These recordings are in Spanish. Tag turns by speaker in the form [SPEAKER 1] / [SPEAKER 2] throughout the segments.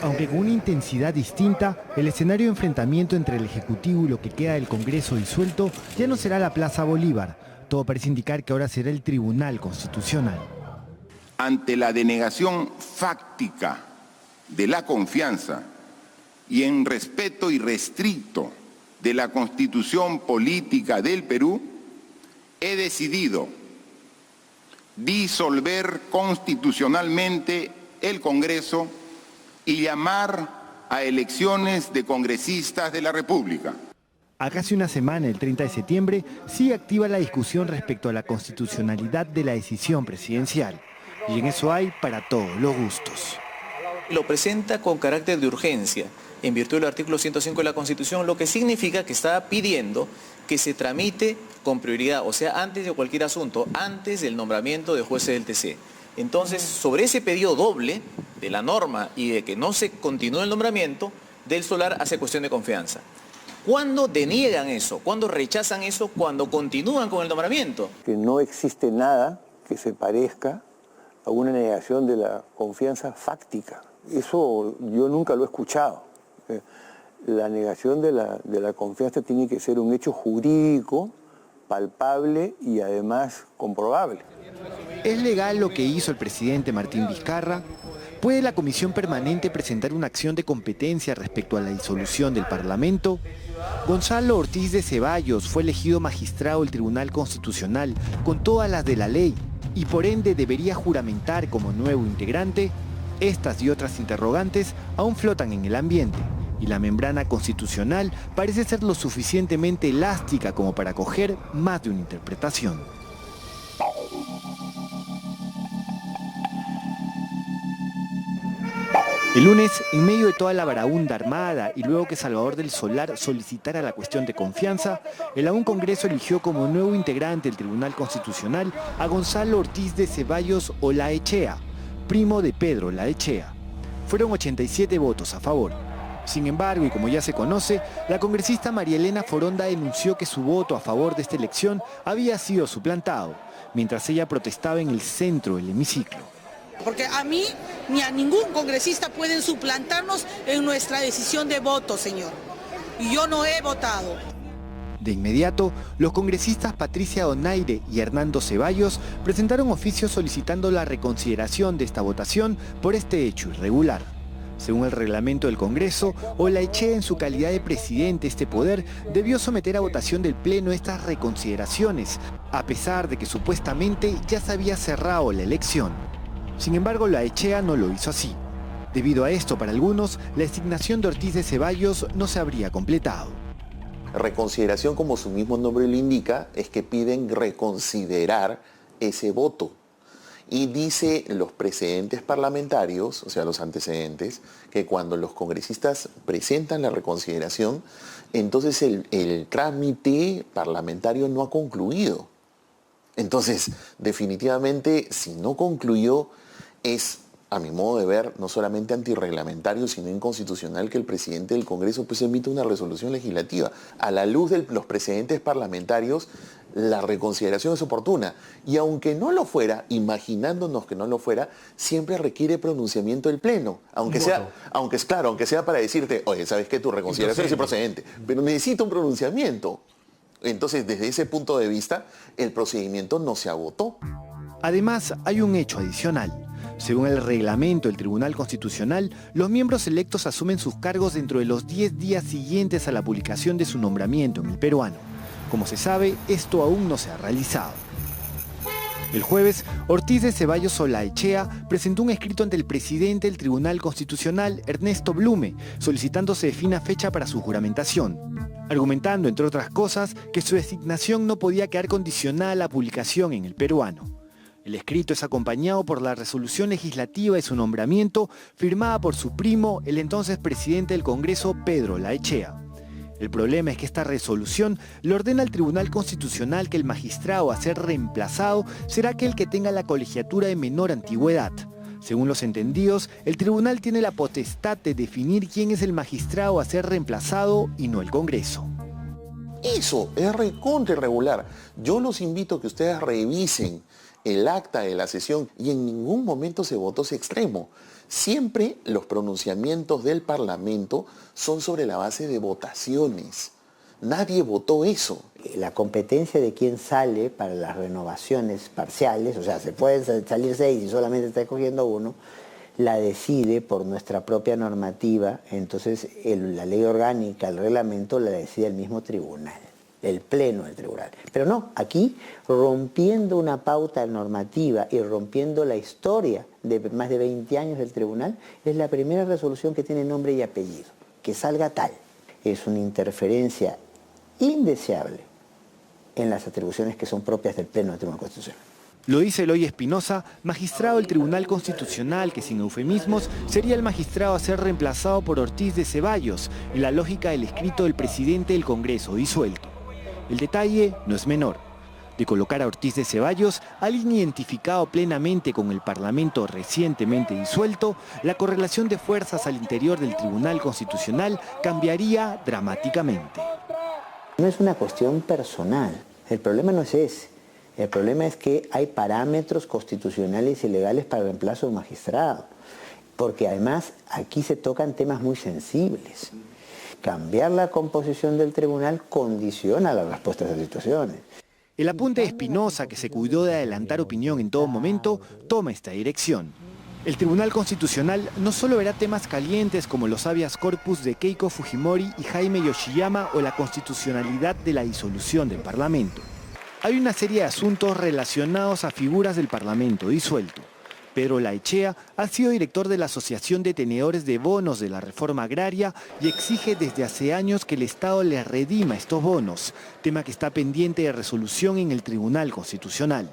[SPEAKER 1] Aunque con una intensidad distinta, el escenario de enfrentamiento entre el Ejecutivo y lo que queda del Congreso disuelto ya no será la Plaza Bolívar. Todo parece indicar que ahora será el Tribunal Constitucional.
[SPEAKER 2] Ante la denegación fáctica de la confianza y en respeto irrestricto de la Constitución política del Perú, he decidido disolver constitucionalmente el Congreso y llamar a elecciones de congresistas de la República.
[SPEAKER 1] A casi una semana, el 30 de septiembre, sigue activa la discusión respecto a la constitucionalidad de la decisión presidencial. Y en eso hay para todos los gustos.
[SPEAKER 3] Lo presenta con carácter de urgencia, en virtud del artículo 105 de la Constitución, lo que significa que está pidiendo que se tramite con prioridad, o sea, antes de cualquier asunto, antes del nombramiento de jueces del TC. Entonces, sobre ese pedido doble de la norma y de que no se continúe el nombramiento, Del Solar hace cuestión de confianza. ¿Cuándo deniegan eso? ¿Cuándo rechazan eso? Cuando continúan con el nombramiento.
[SPEAKER 4] Que no existe nada que se parezca a una negación de la confianza fáctica. Eso yo nunca lo he escuchado. La negación de la confianza tiene que ser un hecho jurídico, palpable y además comprobable.
[SPEAKER 1] ¿Es legal lo que hizo el presidente Martín Vizcarra? ¿Puede la Comisión Permanente presentar una acción de competencia respecto a la disolución del Parlamento? Gonzalo Ortiz de Ceballos fue elegido magistrado del Tribunal Constitucional con todas las de la ley y por ende debería juramentar como nuevo integrante. Estas y otras interrogantes aún flotan en el ambiente y la membrana constitucional parece ser lo suficientemente elástica como para acoger más de una interpretación. El lunes, en medio de toda la baraúnda armada y luego que Salvador del Solar solicitara la cuestión de confianza, el aún Congreso eligió como nuevo integrante del Tribunal Constitucional a Gonzalo Ortiz de Ceballos Olaechea, primo de Pedro Olaechea. Fueron 87 votos a favor. Sin embargo, y como ya se conoce, la congresista María Elena Foronda denunció que su voto a favor de esta elección había sido suplantado, mientras ella protestaba en el centro del hemiciclo.
[SPEAKER 5] Porque a mí ni a ningún congresista pueden suplantarnos en nuestra decisión de voto, señor. Y yo no he votado.
[SPEAKER 1] De inmediato, los congresistas Patricia Donaire y Hernando Ceballos presentaron oficios solicitando la reconsideración de esta votación por este hecho irregular. Según el reglamento del Congreso, Olaechea, en su calidad de presidente de este poder, debió someter a votación del Pleno estas reconsideraciones, a pesar de que supuestamente ya se había cerrado la elección. Sin embargo, Olaechea no lo hizo así. Debido a esto, para algunos, la designación de Ortiz de Ceballos no se habría completado.
[SPEAKER 6] Reconsideración, como su mismo nombre lo indica, es que piden reconsiderar ese voto. Y dice los precedentes parlamentarios, o sea, los antecedentes, que cuando los congresistas presentan la reconsideración, entonces el trámite parlamentario no ha concluido. Entonces, definitivamente, si no concluyó, es, a mi modo de ver, no solamente antirreglamentario, sino inconstitucional que el presidente del Congreso pues emita una resolución legislativa. A la luz de los precedentes parlamentarios, la reconsideración es oportuna. Y aunque no lo fuera, imaginándonos que no lo fuera, siempre requiere pronunciamiento del Pleno. Aunque sea para decirte, oye, ¿sabes qué? Tu reconsideración es improcedente. Pero necesita un pronunciamiento. Entonces, desde ese punto de vista, el procedimiento no se agotó.
[SPEAKER 1] Además, hay un hecho adicional. Según el reglamento del Tribunal Constitucional, los miembros electos asumen sus cargos dentro de los 10 días siguientes a la publicación de su nombramiento en el peruano. Como se sabe, esto aún no se ha realizado. El jueves, Ortiz de Ceballos Olaechea presentó un escrito ante el presidente del Tribunal Constitucional, Ernesto Blume, solicitando se defina fecha para su juramentación, argumentando, entre otras cosas, que su designación no podía quedar condicionada a la publicación en el peruano. El escrito es acompañado por la resolución legislativa de su nombramiento, firmada por su primo, el entonces presidente del Congreso, Pedro Olaechea. El problema es que esta resolución le ordena al Tribunal Constitucional que el magistrado a ser reemplazado será aquel que tenga la colegiatura de menor antigüedad. Según los entendidos, el tribunal tiene la potestad de definir quién es el magistrado a ser reemplazado y no el Congreso.
[SPEAKER 6] Eso es recontra irregular. Yo los invito a que ustedes revisen el acta de la sesión y en ningún momento se votó ese extremo. Siempre los pronunciamientos del Parlamento son sobre la base de votaciones. Nadie votó eso.
[SPEAKER 7] La competencia de quién sale para las renovaciones parciales, o sea, se pueden salir 6 y solamente está escogiendo uno, la decide por nuestra propia normativa. Entonces la ley orgánica, el reglamento, la decide el mismo tribunal, el pleno del tribunal. Pero no, aquí rompiendo una pauta normativa y rompiendo la historia de más de 20 años del tribunal, es la primera resolución que tiene nombre y apellido, que salga tal. Es una interferencia indeseable en las atribuciones que son propias del Pleno del Tribunal Constitucional.
[SPEAKER 1] Lo dice Eloy Espinosa, magistrado del Tribunal Constitucional, que sin eufemismos sería el magistrado a ser reemplazado por Ortiz de Ceballos, en la lógica del escrito del presidente del Congreso disuelto. El detalle no es menor. De colocar a Ortiz de Ceballos, alguien identificado plenamente con el Parlamento recientemente disuelto, la correlación de fuerzas al interior del Tribunal Constitucional cambiaría dramáticamente.
[SPEAKER 7] No es una cuestión personal, el problema no es ese. El problema es que hay parámetros constitucionales y legales para el reemplazo de un magistrado, porque además aquí se tocan temas muy sensibles. Cambiar la composición del tribunal condiciona la respuesta a esas situaciones.
[SPEAKER 1] El apunte de Espinosa, que se cuidó de adelantar opinión en todo momento, toma esta dirección. El Tribunal Constitucional no solo verá temas calientes como los habeas corpus de Keiko Fujimori y Jaime Yoshiyama o la constitucionalidad de la disolución del Parlamento. Hay una serie de asuntos relacionados a figuras del Parlamento disuelto. Pedro Laechea ha sido director de la Asociación de Tenedores de Bonos de la Reforma Agraria y exige desde hace años que el Estado les redima estos bonos, tema que está pendiente de resolución en el Tribunal Constitucional.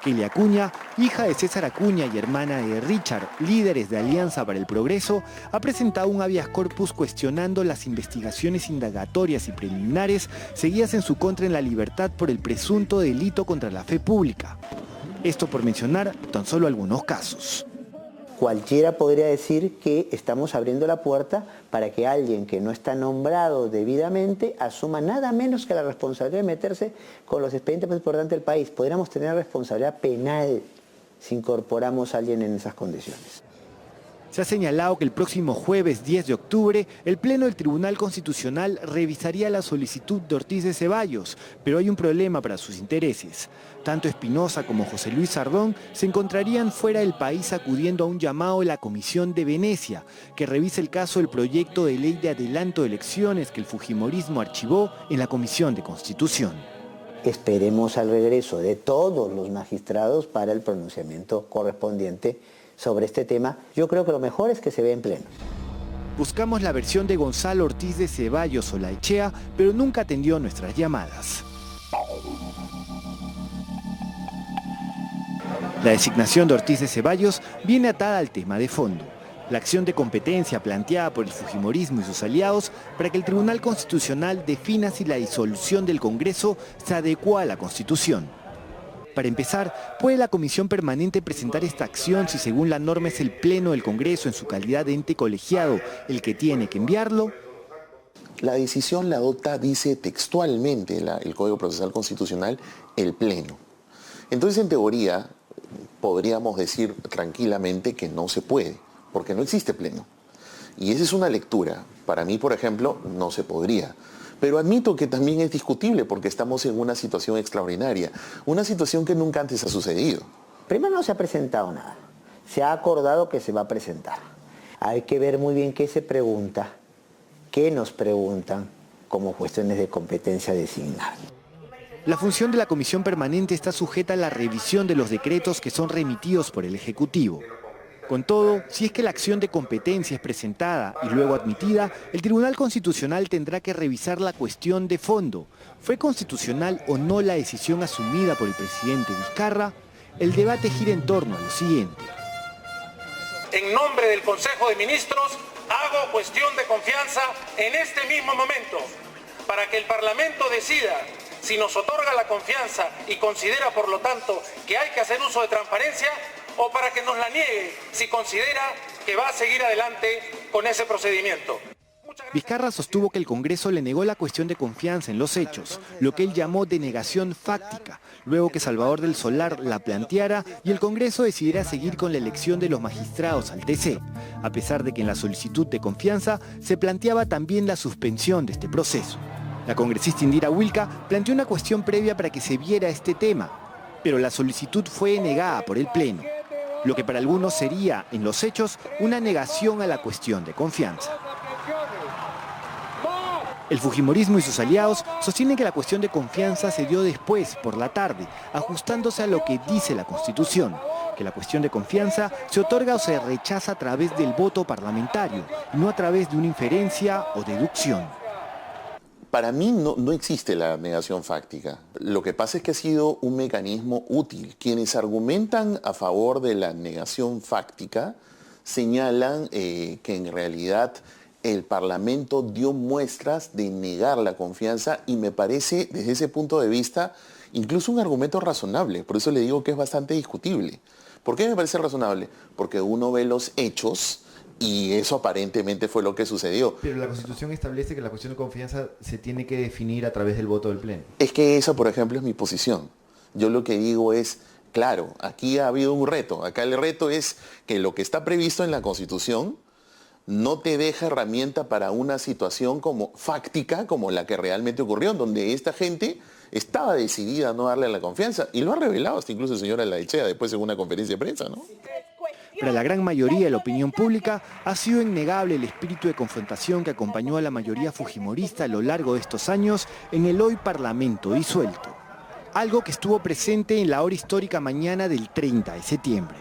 [SPEAKER 1] Kelly Acuña, hija de César Acuña y hermana de Richard, líderes de Alianza para el Progreso, ha presentado un habeas corpus cuestionando las investigaciones indagatorias y preliminares seguidas en su contra en La Libertad por el presunto delito contra la fe pública. Esto por mencionar tan solo algunos casos.
[SPEAKER 7] Cualquiera podría decir que estamos abriendo la puerta para que alguien que no está nombrado debidamente asuma nada menos que la responsabilidad de meterse con los expedientes más importantes del país. Podríamos tener responsabilidad penal si incorporamos a alguien en esas condiciones.
[SPEAKER 1] Se ha señalado que el próximo jueves 10 de octubre, el Pleno del Tribunal Constitucional revisaría la solicitud de Ortiz de Ceballos, pero hay un problema para sus intereses. Tanto Espinosa como José Luis Sardón se encontrarían fuera del país acudiendo a un llamado de la Comisión de Venecia, que revisa el caso del proyecto de ley de adelanto de elecciones que el fujimorismo archivó en la Comisión de Constitución.
[SPEAKER 7] Esperemos al regreso de todos los magistrados para el pronunciamiento correspondiente sobre este tema. Yo creo que lo mejor es que se vea en pleno.
[SPEAKER 1] Buscamos la versión de Gonzalo Ortiz de Ceballos o Laechea, pero nunca atendió nuestras llamadas. La designación de Ortiz de Ceballos viene atada al tema de fondo: la acción de competencia planteada por el fujimorismo y sus aliados para que el Tribunal Constitucional defina si la disolución del Congreso se adecua a la Constitución. Para empezar, ¿puede la Comisión Permanente presentar esta acción si según la norma es el Pleno del Congreso en su calidad de ente colegiado el que tiene que enviarlo?
[SPEAKER 6] La decisión la adopta, dice textualmente el Código Procesal Constitucional, el Pleno. Entonces, en teoría, podríamos decir tranquilamente que no se puede, porque no existe Pleno. Y esa es una lectura. Para mí, por ejemplo, no se podría. Pero admito que también es discutible porque estamos en una situación extraordinaria, una situación que nunca antes ha sucedido.
[SPEAKER 7] Primero, no se ha presentado nada. Se ha acordado que se va a presentar. Hay que ver muy bien qué se pregunta, qué nos preguntan como cuestiones de competencia designada.
[SPEAKER 1] La función de la Comisión Permanente está sujeta a la revisión de los decretos que son remitidos por el Ejecutivo. Con todo, si es que la acción de competencia es presentada y luego admitida, el Tribunal Constitucional tendrá que revisar la cuestión de fondo. ¿Fue constitucional o no la decisión asumida por el presidente Vizcarra? El debate gira en torno a lo siguiente.
[SPEAKER 8] En nombre del Consejo de Ministros, hago cuestión de confianza en este mismo momento, para que el Parlamento decida si nos otorga la confianza y considera, por lo tanto, que hay que hacer uso de transparencia, o para que nos la niegue si considera que va a seguir adelante con ese procedimiento. Muchas gracias.
[SPEAKER 1] Vizcarra sostuvo que el Congreso le negó la cuestión de confianza en los hechos, lo que él llamó denegación fáctica, luego que Salvador del Solar la planteara y el Congreso decidiera seguir con la elección de los magistrados al TC, a pesar de que en la solicitud de confianza se planteaba también la suspensión de este proceso. La congresista Indira Wilca planteó una cuestión previa para que se viera este tema, pero la solicitud fue negada por el Pleno, lo que para algunos sería, en los hechos, una negación a la cuestión de confianza. El fujimorismo y sus aliados sostienen que la cuestión de confianza se dio después, por la tarde, ajustándose a lo que dice la Constitución, que la cuestión de confianza se otorga o se rechaza a través del voto parlamentario, no a través de una inferencia o deducción.
[SPEAKER 6] Para mí no existe la negación fáctica. Lo que pasa es que ha sido un mecanismo útil. Quienes argumentan a favor de la negación fáctica señalan que en realidad el Parlamento dio muestras de negar la confianza y me parece, desde ese punto de vista, incluso un argumento razonable. Por eso le digo que es bastante discutible. ¿Por qué me parece razonable? Porque uno ve los hechos y eso aparentemente fue lo que sucedió.
[SPEAKER 9] Pero la Constitución establece que la cuestión de confianza se tiene que definir a través del voto del Pleno.
[SPEAKER 6] Es que esa, por ejemplo, es mi posición. Yo lo que digo es, claro, aquí ha habido un reto. Acá el reto es que lo que está previsto en la Constitución no te deja herramienta para una situación como fáctica, como la que realmente ocurrió, donde esta gente estaba decidida a no darle la confianza, y lo ha revelado hasta incluso el señor Alaechea después en una conferencia de prensa, ¿no?
[SPEAKER 1] Para la gran mayoría de la opinión pública ha sido innegable el espíritu de confrontación que acompañó a la mayoría fujimorista a lo largo de estos años en el hoy Parlamento disuelto. Algo que estuvo presente en la hora histórica mañana del 30 de septiembre.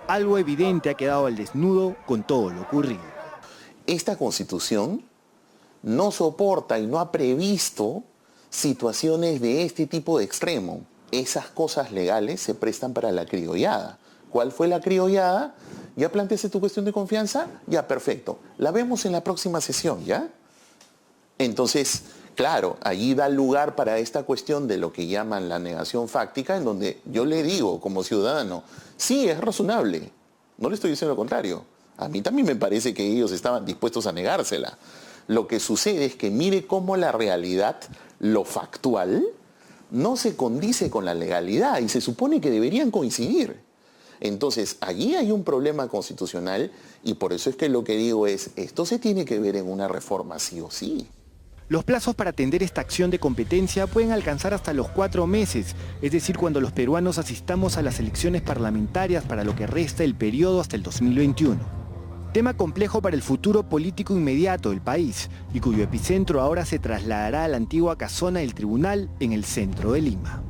[SPEAKER 1] Algo evidente ha quedado al desnudo con todo lo ocurrido.
[SPEAKER 6] Esta Constitución no soporta y no ha previsto situaciones de este tipo de extremo. Esas cosas legales se prestan para la criollada. ¿Cuál fue la criollada? ¿Ya planteaste tu cuestión de confianza? Ya, perfecto. La vemos en la próxima sesión, ¿ya? Entonces, claro, allí da lugar para esta cuestión de lo que llaman la negación fáctica, en donde yo le digo como ciudadano, sí, es razonable. No le estoy diciendo lo contrario. A mí también me parece que ellos estaban dispuestos a negársela. Lo que sucede es que mire cómo la realidad, lo factual, no se condice con la legalidad y se supone que deberían coincidir. Entonces, allí hay un problema constitucional y por eso es que lo que digo es, esto se tiene que ver en una reforma sí o sí.
[SPEAKER 1] Los plazos para atender esta acción de competencia pueden alcanzar hasta los 4 meses, es decir, cuando los peruanos asistamos a las elecciones parlamentarias para lo que resta el periodo hasta el 2021. Tema complejo para el futuro político inmediato del país y cuyo epicentro ahora se trasladará a la antigua casona del tribunal en el centro de Lima.